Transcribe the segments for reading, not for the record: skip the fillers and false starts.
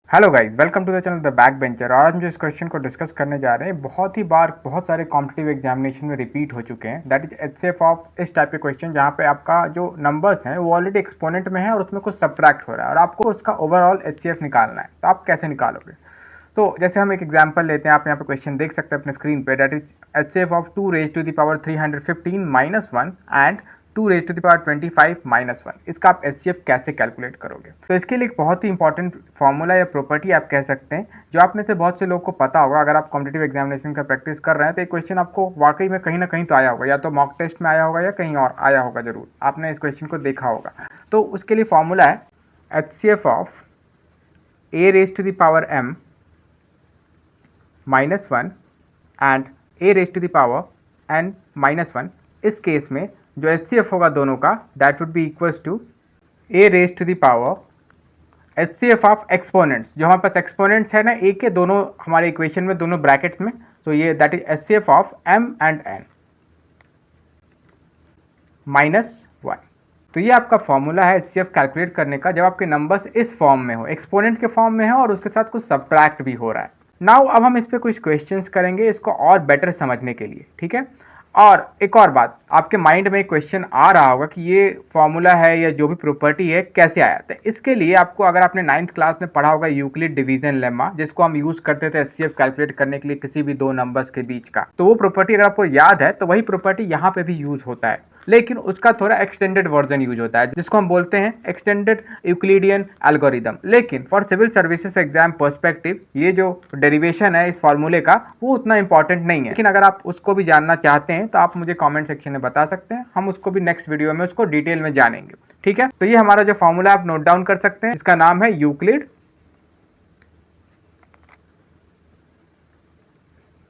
Hello guys, welcome to the channel the back bencher. और आज हम जिस क्वेश्चन को डिस्कस करने जा रहे हैं बहुत ही बार बहुत सारे कॉम्पिटिटिव एग्जामिनेशन में रिपीट हो चुके हैं। दैट इज एचसीएफ ऑफ इस टाइप के क्वेश्चन जहाँ पे आपका जो नंबर्स हैं वो ऑलरेडी एक्सपोनेंट में है और उसमें कुछ सब्ट्रैक्ट हो रहा है और आपको उसका ओवरऑल एचसीएफ निकालना है। तो आप कैसे निकालोगे? तो जैसे हम एक एग्जाम्पल लेते हैं, आप यहाँ पे क्वेश्चन देख सकते हैं अपने स्क्रीन पे। That is HCF of 2 raise to the power 315 minus 1 and 2 raise to the power 25 minus 1। इसका आप एचसीएफ कैसे कैलकुलेट करोगे? तो इसके लिए एक बहुत ही इंपॉर्टेंट फॉर्मूला या प्रॉपर्टी आप कह सकते हैं जो आप में से बहुत से लोग को पता होगा। अगर आप कॉम्पिटिटिव एग्जामिनेशन का प्रैक्टिस कर रहे हैं तो एक क्वेश्चन आपको वाकई में कहीं ना कहीं तो आया होगा, या तो मॉक टेस्ट में आया होगा या कहीं और आया होगा, जरूर आपने इस क्वेश्चन को देखा होगा। तो उसके लिए फॉर्मूला है HCF of A raise to the power m minus 1 and A raise to the power n minus 1। इस केस में जो एचसीएफ होगा दोनों का, that would be equals to A raise to the power HCF of exponents. जो हमारे पास exponents है ना ए के, दोनों हमारे इक्वेशन में दोनों ब्रैकेट्स में, तो ये that is HCF of m and n minus 1। तो ये आपका फॉर्मूला है एचसीएफ कैलकुलेट करने का जब आपके नंबर्स इस फॉर्म में हो, एक्सपोनेंट के फॉर्म में हो और उसके साथ कुछ सब्ट्रैक्ट भी हो रहा है। नाउ अब हम इस पे कुछ क्वेश्चंस करेंगे इसको और बेटर समझने के लिए, ठीक है। और एक और बात, आपके माइंड में एक क्वेश्चन आ रहा होगा कि ये फॉर्मूला है या जो भी प्रॉपर्टी है कैसे आया। तो इसके लिए आपको, अगर आपने 9th क्लास में पढ़ा होगा यूक्लिड डिवीजन लेमा, जिसको हम यूज करते थे एचसीएफ कैलकुलेट करने के लिए किसी भी दो नंबर्स के बीच का, तो वो प्रॉपर्टी अगर आपको याद है तो वही प्रॉपर्टी यहाँ पे भी यूज होता है, लेकिन उसका थोड़ा एक्सटेंडेड वर्जन यूज होता है जिसको हम बोलते हैं एक्सटेंडेड यूक्लिडियन एल्गोरिदम। लेकिन for civil services exam perspective ये जो डेरिवेशन है इस फॉर्मूले का वो उतना इंपॉर्टेंट नहीं है। लेकिन अगर आप उसको भी जानना चाहते हैं तो आप मुझे कमेंट सेक्शन में बता सकते हैं, हम उसको भी नेक्स्ट वीडियो में उसको डिटेल में जानेंगे, ठीक है। तो ये हमारा जो फॉर्मूला आप नोट डाउन कर सकते हैं, इसका नाम है यूक्लिड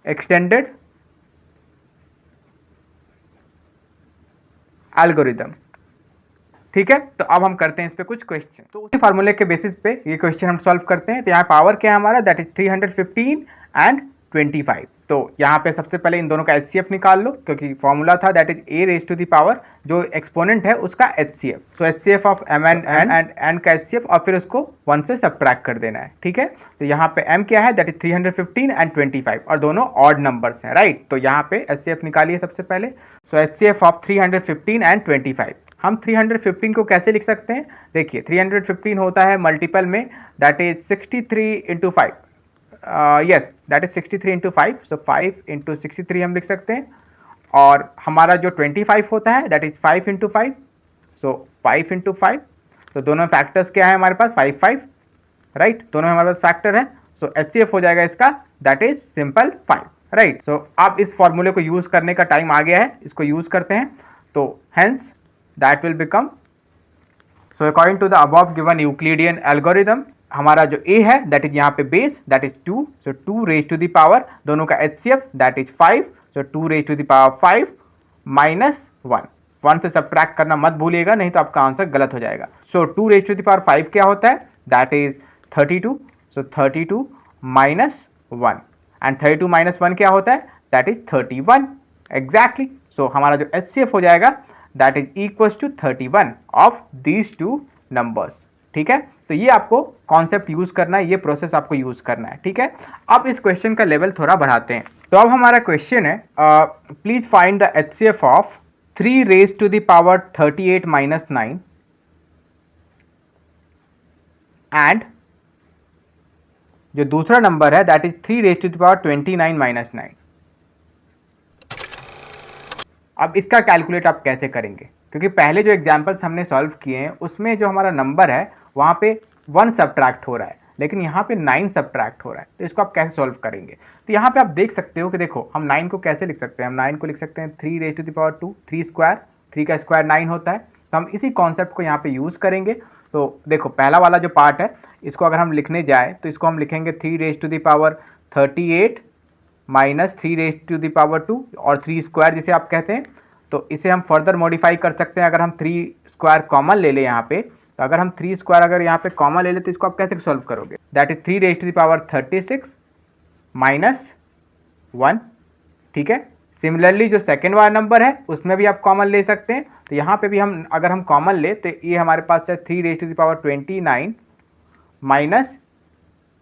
एक्सटेंडेड एल्गोरिदम, ठीक है। तो अब हम करते हैं इस पे कुछ क्वेश्चन। तो उसी फार्मूले के बेसिस पे ये क्वेश्चन हम सॉल्व करते हैं। तो यहाँ पावर क्या है हमारा, दैट इज 315 एंड 25। तो यहाँ पे सबसे पहले इन दोनों का एचसीएफ निकाल लो, क्योंकि फॉर्मूला था that is A raise to the power जो एक्सपोनेंट है उसका HCF. So HCF of M and N का एचसीएफ, और फिर उसको 1 से सब्ट्रैक्ट कर देना है, ठीक है। तो यहाँ पे m क्या है, दैट इज 315 एंड 25, और दोनों ऑड नंबर्स हैं, राइट। तो यहाँ पे एचसीएफ निकालिए सबसे पहले। सो एचसीएफ ऑफ 315 एंड 25, हम 315 को कैसे लिख सकते हैं? देखिए 315 होता है मल्टीपल में, that is 63 into 5, yes that is 63 into 5। So 5 into 63 हम लिख सकते हैं। और हमारा जो 25 होता है that is 5 into 5, so 5 into 5। तो दोनों फैक्टर्स क्या है हमारे पास, 5 5, राइट, दोनों हमारे पास फैक्टर है। सो एचसीएफ हो जाएगा इसका दैट इज सिंपल 5, राइट। सो अब इस फॉर्मूले को यूज करने का टाइम आ गया है, इसको यूज करते हैं। तो hence that will become, so according to the above given Euclidean algorithm, हमारा जो a है that is यहाँ पे base that is 2, so 2 raised to the power, दोनों का HCF that is 5, so 2 raised to the power 5 minus 1। 1 से subtract करना मत भूलिएगा, नहीं तो आपका आंसर गलत हो जाएगा। so 2 raised to the power 5 क्या होता है, that is 32, so 32 minus 1, and 32 minus 1 क्या होता है, that is 31 exactly। so हमारा जो HCF हो जाएगा that is equals to 31 of these two numbers, ठीक है। तो ये आपको कॉन्सेप्ट यूज करना है, ये प्रोसेस आपको यूज करना है, ठीक है। अब इस क्वेश्चन का लेवल थोड़ा बढ़ाते हैं। तो अब हमारा क्वेश्चन है, please find the HCF of 3 raise to the power 38 minus 9 and जो दूसरा नंबर है that is 3 raise to the power 29 minus 9। अब इसका कैलकुलेट आप कैसे करेंगे? क्योंकि पहले जो एग्जाम्पल्स हमने सॉल्व किए हैं उसमें जो हमारा नंबर है वहाँ पे 1 सब्ट्रैक्ट हो रहा है, लेकिन यहाँ पे 9 सब्ट्रैक्ट हो रहा है। तो इसको आप कैसे सॉल्व करेंगे? तो यहाँ पे आप देख सकते हो कि देखो हम 9 को कैसे लिख सकते हैं। हम 9 को लिख सकते हैं 3 raise to the power 2, 3 square, 3 का स्क्वायर 9 होता है। तो हम इसी कॉन्सेप्ट को यहाँ पे यूज़ करेंगे। तो देखो पहला वाला जो पार्ट है इसको अगर हम लिखने जाए तो इसको हम लिखेंगे 3 raise to the power 38 minus 3 raise to the power 2 और 3 स्क्वायर जिसे आप कहते हैं। तो इसे हम फर्दर मॉडिफाई कर सकते हैं। अगर हम 3 स्क्वायर कॉमन ले लें यहाँ पे, तो अगर हम 3 स्क्वायर अगर यहाँ पे कॉमन ले लें तो इसको आप कैसे सॉल्व करोगे? That is 3 raise to the power 36 minus 1, ठीक है। सिमिलरली जो सेकेंड वाला नंबर है उसमें भी आप कॉमन ले सकते हैं। तो यहाँ पे भी हम अगर हम कॉमन ले तो ये हमारे पास है 3 raise to the power 29 minus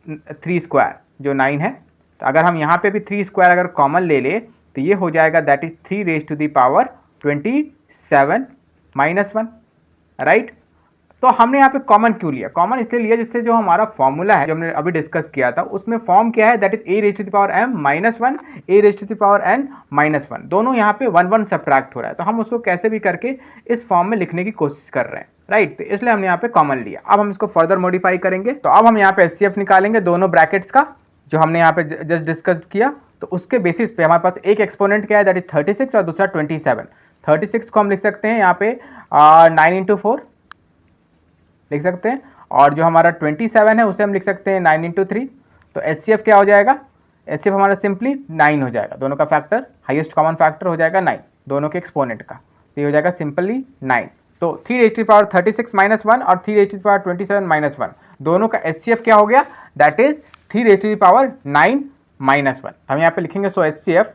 3 square जो 9 है, तो अगर हम यहाँ पे भी 3 स्क्वायर अगर कॉमन ले ले तो ये हो जाएगा that is 3 raise to the power 27 minus 1, right. तो हमने यहाँ पे कॉमन क्यों लिया? कॉमन इसलिए लिया जिससे जो हमारा फॉर्मूला है जो हमने अभी डिस्कस किया था उसमें फॉर्म क्या है, that is a raise to the power m minus 1 a raise to the power n minus 1, दोनों यहाँ पे 1 1 सब्ट्रैक्ट हो रहा है, तो हम उसको कैसे भी करके इस फॉर्म में लिखने की कोशिश कर रहे हैं, राइट। तो इसलिए हमने यहाँ पे कॉमन लिया। अब हम इसको फर्दर मॉडिफाई करेंगे, तो अब हम यहाँ पे HCF निकालेंगे दोनों ब्रैकेट्स का जो हमने यहाँ पे जस्ट डिस्कस किया। तो उसके बेसिस पे हमारे पास एक एक्सपोनेंट क्या है, दैट इज 36 और दूसरा 27। 36 को हम लिख सकते हैं यहाँ पे 9 इंटू 4 लिख सकते हैं, और जो हमारा 27 है उसे हम लिख सकते हैं 9 इंटू 3। तो HCF क्या हो जाएगा? HCF हमारा सिंपली 9 हो जाएगा, दोनों का फैक्टर हाईएस्ट कॉमन फैक्टर हो जाएगा 9 दोनों के एक्सपोनेंट का, तो ये हो जाएगा सिंपली 9। तो 3 raise to the power 36 minus 1 और 3 raise to the power 27 minus 1 दोनों का HCF क्या हो गया, that is 3 raise to the power 9 minus 1। हम यहाँ पे लिखेंगे so HCF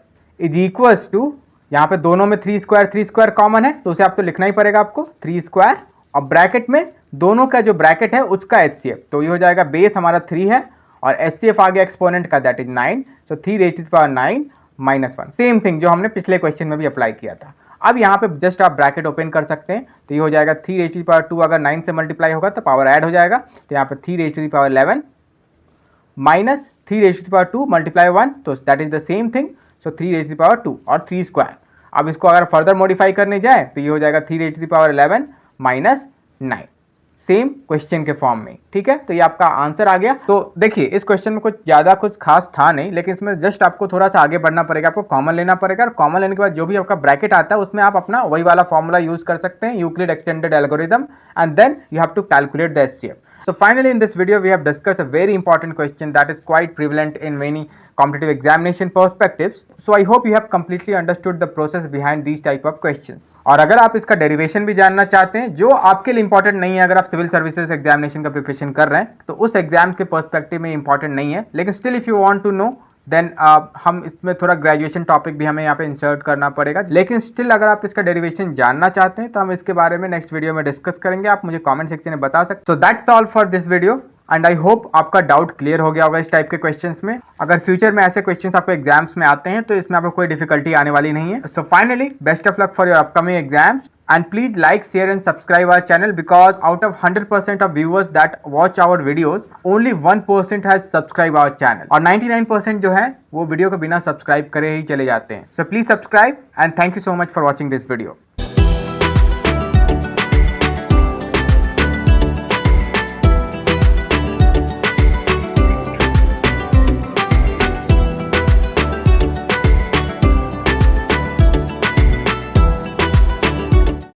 is equals to, यहाँ पे दोनों में 3 स्क्वायर कॉमन है तो उसे आप तो लिखना ही पड़ेगा आपको 3 स्क्वायर, और ब्रैकेट में दोनों का जो ब्रैकेट है उसका HCF, तो ये हो जाएगा बेस हमारा 3 है और HCF आ गया एक्सपोनेंट का that is 9, so 3 raise to the power 9 minus 1, same thing जो हमने पिछले क्वेश्चन में भी अप्लाई किया था। अब यहाँ पे जस्ट आप ब्रैकेट ओपन कर सकते हैं, तो ये हो जाएगा 3 रेज़ टू द पावर 2 अगर 9 से मल्टीप्लाई होगा तो पावर ऐड हो जाएगा, तो यहाँ पे 3 raise to the power 11 minus 3 raise to the power 2 multiply 1, तो that is the same thing, so 3 raise to the power 2 और 3 स्क्वायर। अब इसको अगर फर्दर मॉडिफाई करने जाए तो ये हो जाएगा 3 raise to the power 11 minus 9, same question के फॉर्म में, ठीक है। तो ये आपका आंसर आ गया। तो देखिए इस क्वेश्चन में कुछ ज़्यादा कुछ खास था नहीं, लेकिन इसमें जस्ट आपको थोड़ा सा आगे बढ़ना पड़ेगा, आपको कॉमन लेना पड़ेगा, और कॉमन लेने के बाद जो भी आपका ब्रैकेट आता है उसमें आप अपना वही वाला फॉर्मूला यूज कर सकते हैं, Euclid extended algorithm, and then you have to calculate the HCF. So finally in this video we have discussed a very important question that is quite prevalent in many competitive examination perspectives. So I hope you have completely understood the process behind these type of questions. और अगर आप इसका derivation भी जानना चाहते हैं जो आपके लिए इंपॉर्टेंट नहीं है, अगर आप सिविल सर्विसेज एग्जामिनेशन का प्रिपरेशन कर रहे हैं तो उस एग्जाम के पर्सपेक्टिव में इंपॉर्टेंट नहीं है, लेकिन still if you want to know then हम इसमें थोड़ा ग्रेजुएशन टॉपिक भी हमें यहाँ पे इंसर्ट करना पड़ेगा, लेकिन स्टिल अगर आप इसका डेरिवेशन जानना चाहते हैं तो हम इसके बारे में नेक्स्ट वीडियो में डिस्कस करेंगे, आप मुझे कमेंट सेक्शन में बता सकते। So that's all for this video and I hope आपका डाउट क्लियर हो गया होगा इस टाइप के क्वेश्चंस में। अगर फ्यूचर में ऐसे क्वेश्चंस आपको एग्जाम्स में आते हैं तो इसमें आपको कोई डिफिकल्टी आने वाली नहीं है। So finally best of luck for your upcoming exams and please like, share and subscribe our channel because out of 100% of viewers that watch our videos only 1% has subscribed our channel और 99% जो है वो video को बिना subscribe करे ही चले जाते हैं। So please subscribe and thank you so much for watching this video.